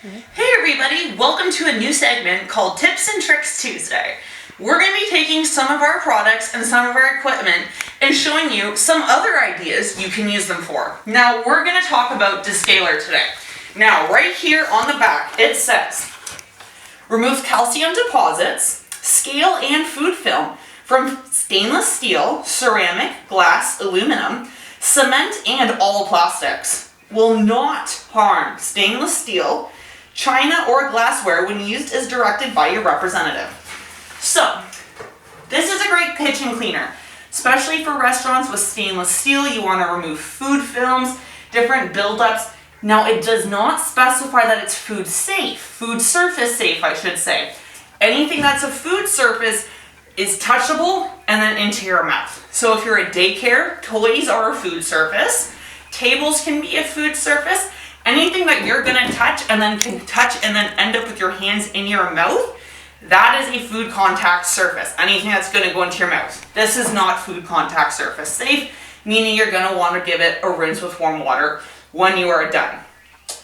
Hey everybody, welcome to a new segment called Tips and Tricks Tuesday. We're going to be taking some of our products and some of our equipment and showing you some other ideas you can use them for. Now we're going to talk about Descaler today. Now right here on the back it says, removes calcium deposits, scale and food film from stainless steel, ceramic, glass, aluminum, cement and all plastics. Will not harm stainless steel, china, or glassware when used as directed by your representative. So, this is a great kitchen cleaner, especially for restaurants with stainless steel. You want to remove food films, different buildups. Now, it does not specify that it's food safe, food surface safe, I should say. Anything that's a food surface is touchable and then into your mouth. So if you're a daycare, toys are a food surface, tables can be a food surface. Anything that you're gonna touch and then can touch and then end up with your hands in your mouth, that is a food contact surface. Anything that's gonna go into your mouth. This is not food contact surface safe, meaning you're gonna wanna give it a rinse with warm water when you are done.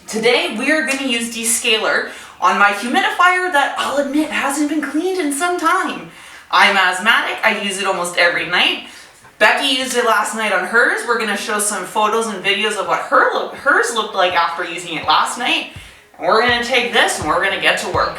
Today, we are gonna use Descaler on my humidifier that I'll admit hasn't been cleaned in some time. I'm asthmatic, I use it almost every night. Becky used it last night on hers. We're going to show some photos and videos of what hers looked like after using it last night. And we're going to take this and we're going to get to work.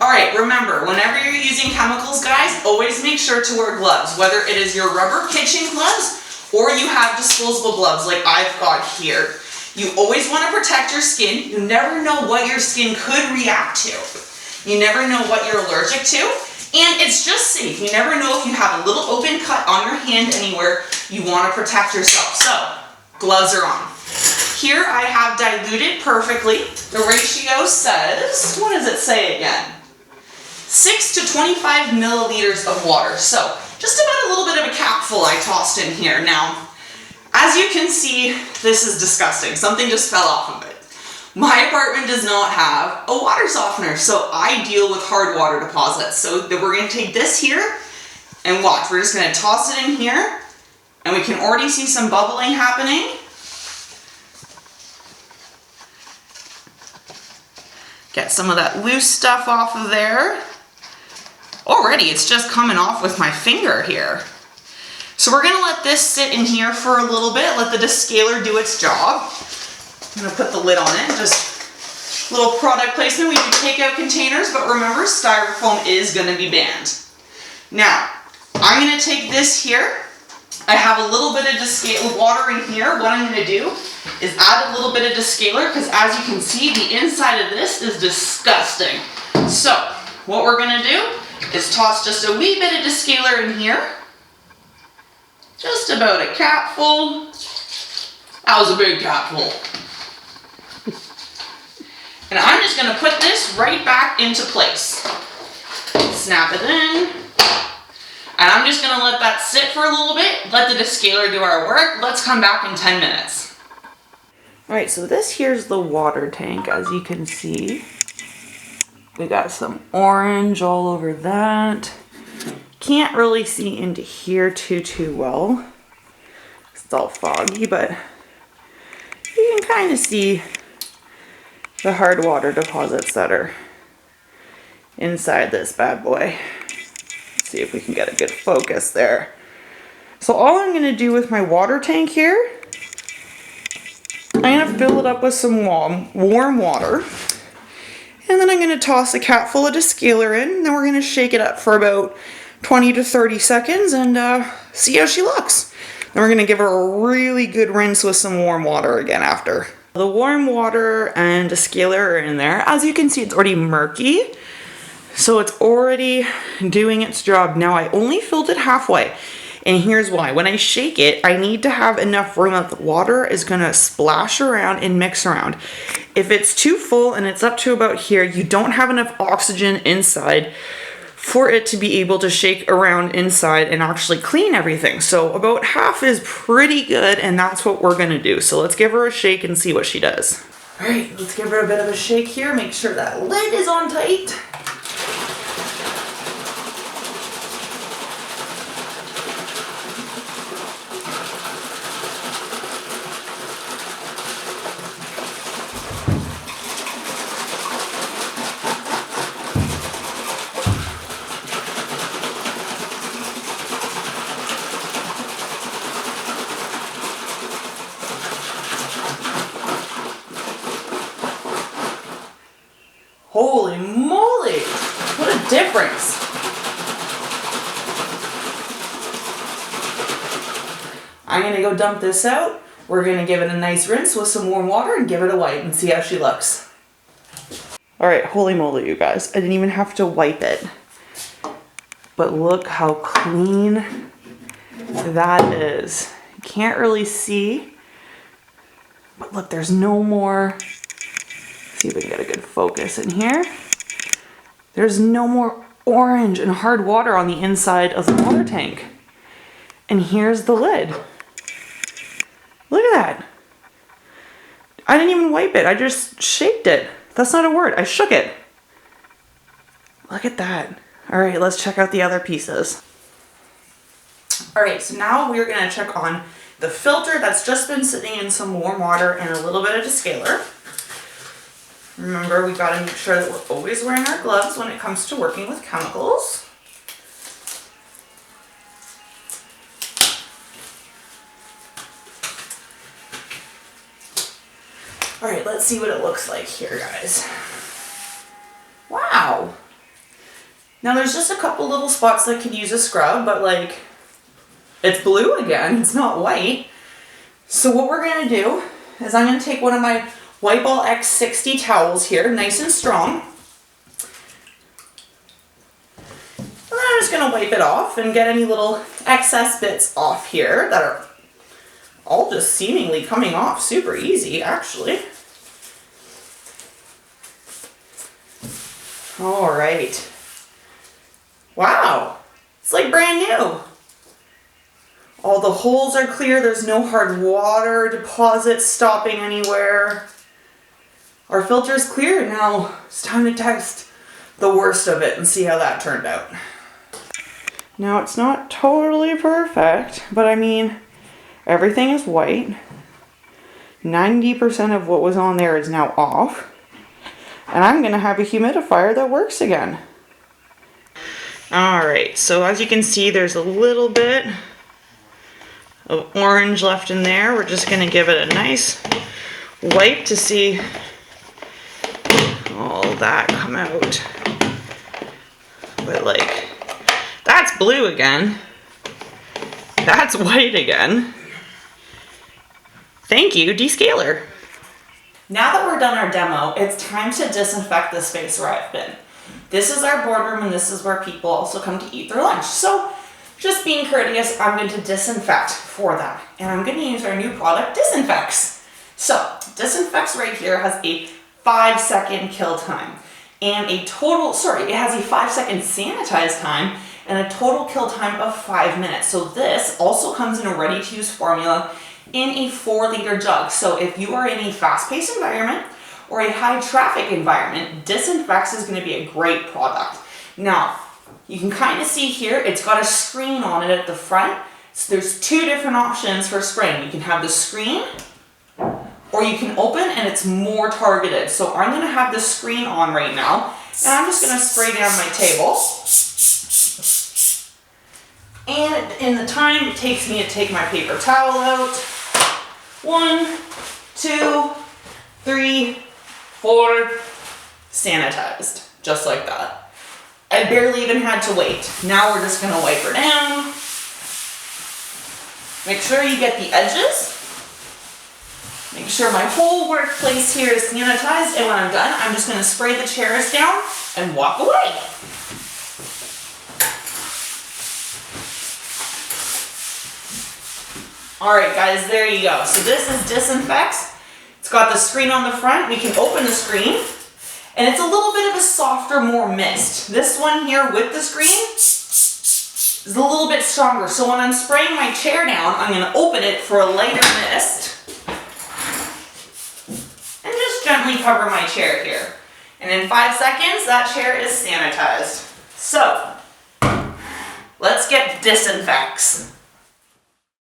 Alright, remember, whenever you're using chemicals, guys, always make sure to wear gloves, whether it is your rubber kitchen gloves or you have disposable gloves like I've got here. You always want to protect your skin. You never know what your skin could react to. You never know what you're allergic to, and it's just safe. You never know if you have a little open cut on your hand anywhere. You want to protect yourself. So, gloves are on. Here I have diluted perfectly. The ratio says, what does it say again? 6 to 25 milliliters of water. So just about a little bit of a capful I tossed in here. Now, as you can see, this is disgusting. Something just fell off of it. My apartment does not have a water softener, so I deal with hard water deposits. So we're going to take this here and watch. We're just going to toss it in here, and we can already see some bubbling happening. Get some of that loose stuff off of there. Already, it's just coming off with my finger here. So we're gonna let this sit in here for a little bit, let the Descaler do its job. I'm gonna put the lid on it, just a little product placement. We do takeout containers, but remember, styrofoam is gonna be banned. Now, I'm gonna take this here. I have a little bit of Descaler water in here. What I'm gonna do is add a little bit of Descaler, because as you can see, the inside of this is disgusting. So, what we're gonna do is toss just a wee bit of Descaler in here. Just about a capful. That was a big capful. And I'm just gonna put this right back into place. Snap it in. And I'm just gonna let that sit for a little bit, let the Descaler do our work. Let's come back in 10 minutes. Alright, so this here's the water tank, as you can see. We got some orange all over that. Can't really see into here too well. It's all foggy, but you can kind of see the hard water deposits that are inside this bad boy. Let's see if we can get a good focus there. So all I'm going to do with my water tank here, I'm going to fill it up with some warm water. And then I'm going to toss a capful of Descaler in, and then we're going to shake it up for about 20 to 30 seconds and see how she looks. Then we're going to give her a really good rinse with some warm water again after. The warm water and Descaler are in there. As you can see, it's already murky. So it's already doing its job. Now I only filled it halfway. And here's why. When I shake it, I need to have enough room that the water is gonna splash around and mix around. If it's too full and it's up to about here, you don't have enough oxygen inside for it to be able to shake around inside and actually clean everything. So about half is pretty good, and that's what we're gonna do. So let's give her a shake and see what she does. All right, let's give her a bit of a shake here. Make sure that lid is on tight. Holy moly, what a difference. I'm gonna go dump this out. We're gonna give it a nice rinse with some warm water and give it a wipe and see how she looks. All right, holy moly, you guys. I didn't even have to wipe it. But look how clean that is. You can't really see, but look, there's no more. See if we can get a good focus in here. There's no more orange and hard water on the inside of the water tank. And here's the lid. Look at that. I didn't even wipe it. I just shaked it. That's not a word. I shook it. Look at that. All right, let's check out the other pieces. All right, so now we're gonna check on the filter that's just been sitting in some warm water and a little bit of Descaler. Remember, we gotta make sure that we're always wearing our gloves when it comes to working with chemicals. All right, let's see what it looks like here, guys. Wow. Now there's just a couple little spots that could use a scrub, but like, it's blue again, it's not white. So what we're gonna do is I'm gonna take one of my White Ball X60 towels here, nice and strong. And then I'm just gonna wipe it off and get any little excess bits off here that are all just seemingly coming off super easy, actually. All right. Wow, it's like brand new. All the holes are clear. There's no hard water deposits stopping anywhere. Our filter is clear. Now it's time to test the worst of it and see how that turned out. Now it's not totally perfect, but I mean, everything is white. 90% of what was on there is now off. And I'm gonna have a humidifier that works again. All right, so as you can see, there's a little bit of orange left in there. We're just gonna give it a nice wipe to see all that come out. But like, that's blue again. That's white again. Thank you, Descaler. Now that we're done our demo, it's time to disinfect the space where I've been. This is our boardroom and this is where people also come to eat their lunch. So just being courteous, I'm going to disinfect for them. And I'm going to use our new product, Disinfex. So Disinfex right here has a 5-second kill time and it has a 5-second sanitize time and a total kill time of 5 minutes. So this also comes in a ready-to-use formula in a 4-liter jug. So if you are in a fast-paced environment or a high-traffic environment, Disinfex is going to be a great product. Now, you can kind of see here, it's got a screen on it at the front. So there's 2 different options for spraying. You can have the screen, or you can open and it's more targeted. So I'm going to have the screen on right now, and I'm just going to spray down my table. And in the time it takes me to take my paper towel out, 1, 2, 3, 4, sanitized, just like that. I barely even had to wait. Now we're just gonna wipe her down. Make sure you get the edges. Make sure my whole workplace here is sanitized, and when I'm done, I'm just gonna spray the chairs down and walk away. All right, guys, there you go. So this is Disinfex. It's got the screen on the front. We can open the screen, and it's a little bit of a softer, more mist. This one here with the screen is a little bit stronger. So when I'm spraying my chair down, I'm gonna open it for a lighter mist and just gently cover my chair here. And in 5 seconds, that chair is sanitized. So let's get Disinfex.